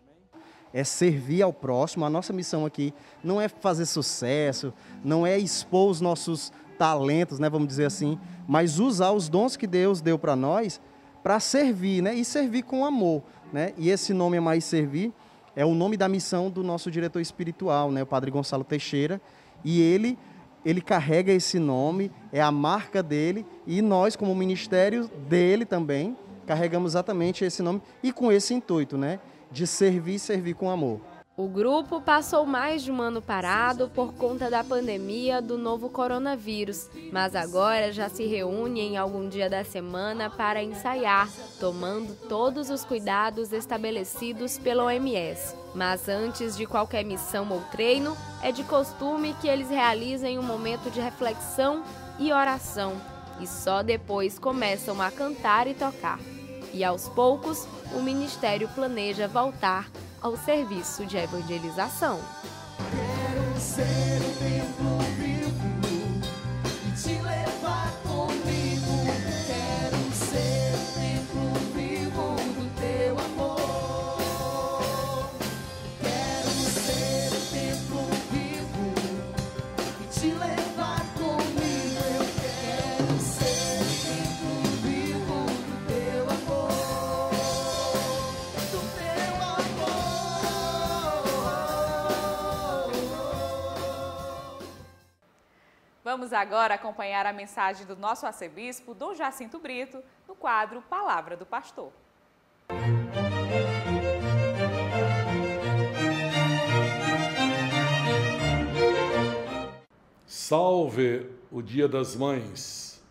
É servir ao próximo. A nossa missão aqui não é fazer sucesso, não é expor os nossos talentos, né, vamos dizer assim, mas usar os dons que Deus deu para nós para servir, né, e servir com amor, né? E esse nome é Mais Servir, é o nome da missão do nosso diretor espiritual, né, o Padre Gonçalo Teixeira, e ele carrega esse nome, é a marca dele, e nós, como ministério dele também, carregamos exatamente esse nome e com esse intuito, né, de servir com amor. O grupo passou mais de um ano parado por conta da pandemia do novo coronavírus, mas agora já se reúne em algum dia da semana para ensaiar, tomando todos os cuidados estabelecidos pela OMS. Mas antes de qualquer missão ou treino, é de costume que eles realizem um momento de reflexão e oração, e só depois começam a cantar e tocar. E aos poucos, o ministério planeja voltar ao serviço de evangelização. Quero ser o templo vivo e te levar comigo. Quero ser o templo vivo do teu amor. Quero ser o templo vivo e te levar comigo. Eu quero ser o templo vivo do teu amor. Vamos agora acompanhar a mensagem do nosso arcebispo, Dom Jacinto Brito, no quadro Palavra do Pastor. Salve o Dia das Mães,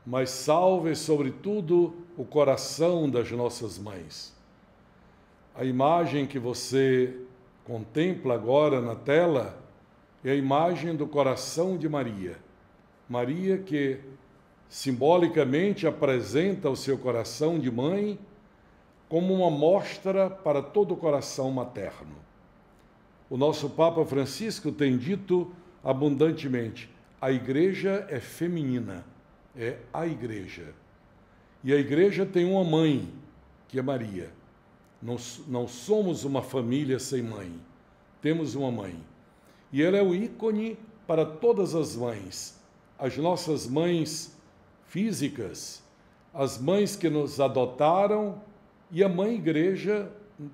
mas salve, sobretudo, o coração das nossas mães. A imagem que você contempla agora na tela é a imagem do coração de Maria. Maria que simbolicamente apresenta o seu coração de mãe como uma mostra para todo o coração materno. O nosso Papa Francisco tem dito abundantemente, a igreja é feminina, é a igreja. E a igreja tem uma mãe, que é Maria. Não somos uma família sem mãe. Temos uma mãe. E ela é o ícone para todas as mães. As nossas mães físicas, as mães que nos adotaram e a Mãe Igreja,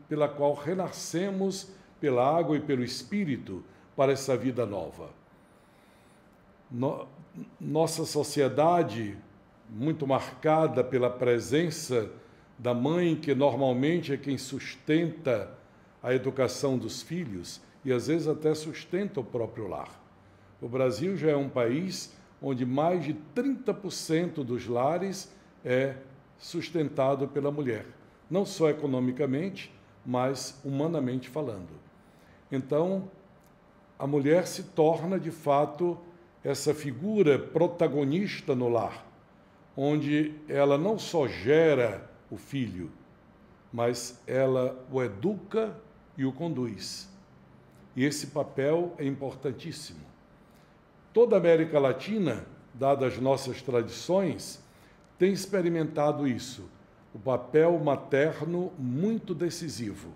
pela qual renascemos pela água e pelo Espírito para essa vida nova. Nossa sociedade, muito marcada pela presença da mãe, que normalmente é quem sustenta a educação dos filhos e às vezes até sustenta o próprio lar. O Brasil já é um país onde mais de 30% dos lares é sustentado pela mulher, não só economicamente, mas humanamente falando. Então, a mulher se torna, de fato, essa figura protagonista no lar, onde ela não só gera o filho, mas ela o educa e o conduz. E esse papel é importantíssimo. Toda a América Latina, dadas as nossas tradições, tem experimentado isso, o papel materno muito decisivo.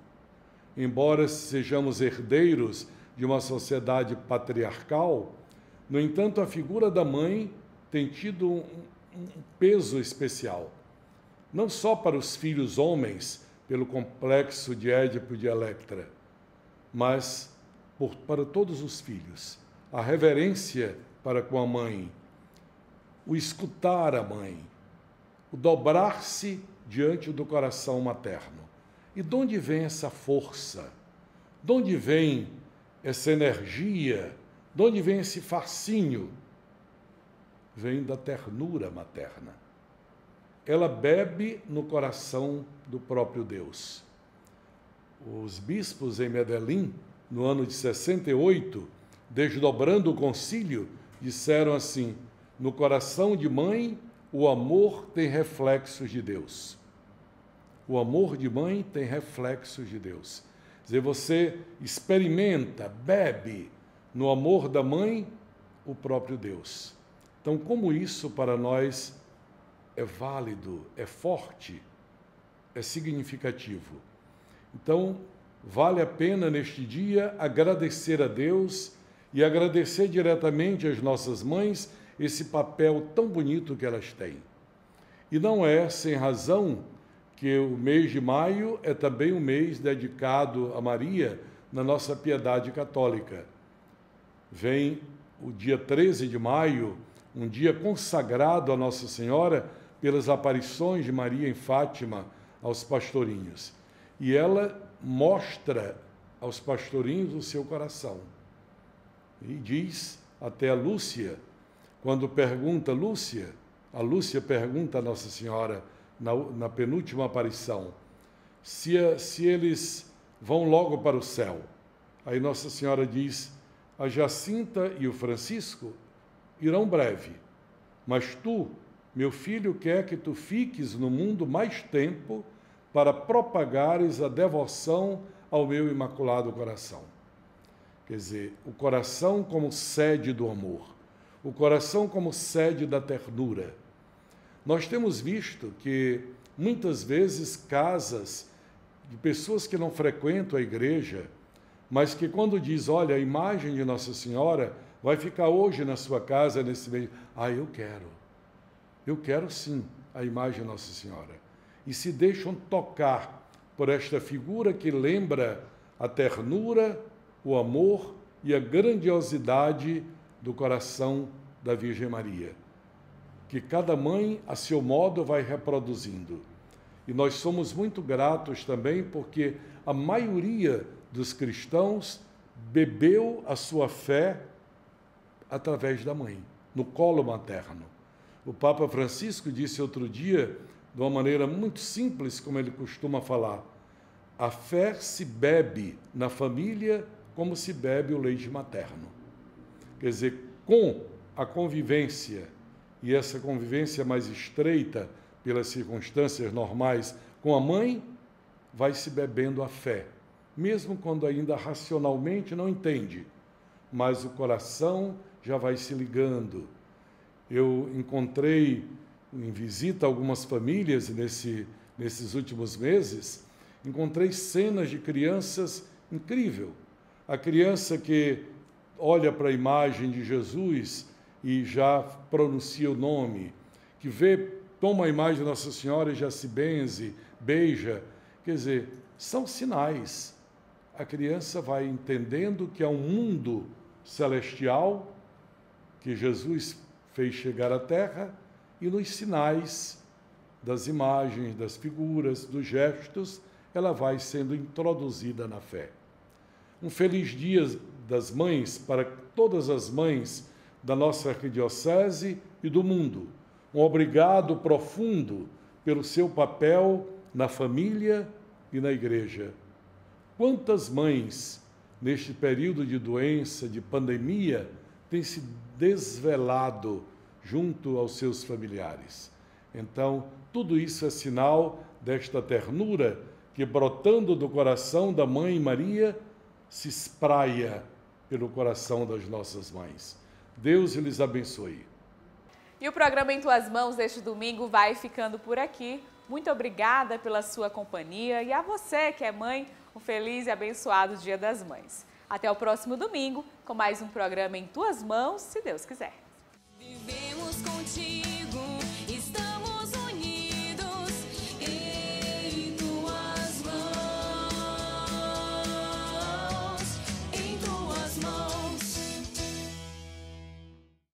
Embora sejamos herdeiros de uma sociedade patriarcal, no entanto, a figura da mãe tem tido um peso especial, não só para os filhos homens, pelo complexo de Édipo e de Electra, mas para todos os filhos. A reverência para com a mãe, o escutar a mãe, o dobrar-se diante do coração materno. E de onde vem essa força? De onde vem essa energia? De onde vem esse fascínio? Vem da ternura materna. Ela bebe no coração do próprio Deus. Os bispos em Medellín, no ano de 68, desdobrando o concílio, disseram assim: no coração de mãe, o amor tem reflexos de Deus. O amor de mãe tem reflexos de Deus. Quer dizer, você experimenta, bebe no amor da mãe o próprio Deus. Então, como isso para nós é válido, é forte, é significativo. Então, vale a pena neste dia agradecer a Deus e agradecer diretamente às nossas mães esse papel tão bonito que elas têm. E não é sem razão que o mês de maio é também um mês dedicado a Maria na nossa piedade católica. Vem o dia 13 de maio, um dia consagrado a Nossa Senhora pelas aparições de Maria em Fátima aos pastorinhos. E ela mostra aos pastorinhos o seu coração. E diz até a Lúcia, quando pergunta a Lúcia pergunta a Nossa Senhora, na penúltima aparição, se eles vão logo para o céu. Aí Nossa Senhora diz: a Jacinta e o Francisco irão breve, mas tu, meu filho, quer que tu fiques no mundo mais tempo para propagares a devoção ao meu Imaculado Coração. Quer dizer, o coração como sede do amor, o coração como sede da ternura. Nós temos visto que, muitas vezes, casas de pessoas que não frequentam a igreja, mas que quando diz, olha, a imagem de Nossa Senhora vai ficar hoje na sua casa, nesse meio. Ah, eu quero sim a imagem de Nossa Senhora. E se deixam tocar por esta figura que lembra a ternura, o amor e a grandiosidade do coração da Virgem Maria, que cada mãe, a seu modo, vai reproduzindo. E nós somos muito gratos também porque a maioria dos cristãos bebeu a sua fé através da mãe, no colo materno. O Papa Francisco disse outro dia, de uma maneira muito simples, como ele costuma falar, a fé se bebe na família como se bebe o leite materno. Quer dizer, com a convivência, e essa convivência mais estreita pelas circunstâncias normais com a mãe, vai se bebendo a fé, mesmo quando ainda racionalmente não entende, mas o coração já vai se ligando. Eu encontrei em visita algumas famílias nesses últimos meses Encontrei cenas de crianças incrível. A criança que olha para a imagem de Jesus e já pronuncia o nome, que toma a imagem de Nossa Senhora e já se benze, beija. Quer dizer, são sinais. A criança vai entendendo que há um mundo celestial que Jesus fez chegar à Terra e nos sinais das imagens, das figuras, dos gestos, ela vai sendo introduzida na fé. Um feliz dia das mães para todas as mães da nossa arquidiocese e do mundo. Um obrigado profundo pelo seu papel na família e na igreja. Quantas mães, neste período de doença, de pandemia, têm se desvelado junto aos seus familiares? Então, tudo isso é sinal desta ternura que, brotando do coração da Mãe Maria, se espraia pelo coração das nossas mães. Deus lhes abençoe. E o programa Em Tuas Mãos deste domingo vai ficando por aqui. Muito obrigada pela sua companhia e a você que é mãe, um feliz e abençoado Dia das Mães. Até o próximo domingo com mais um programa Em Tuas Mãos, se Deus quiser. Vivemos contigo.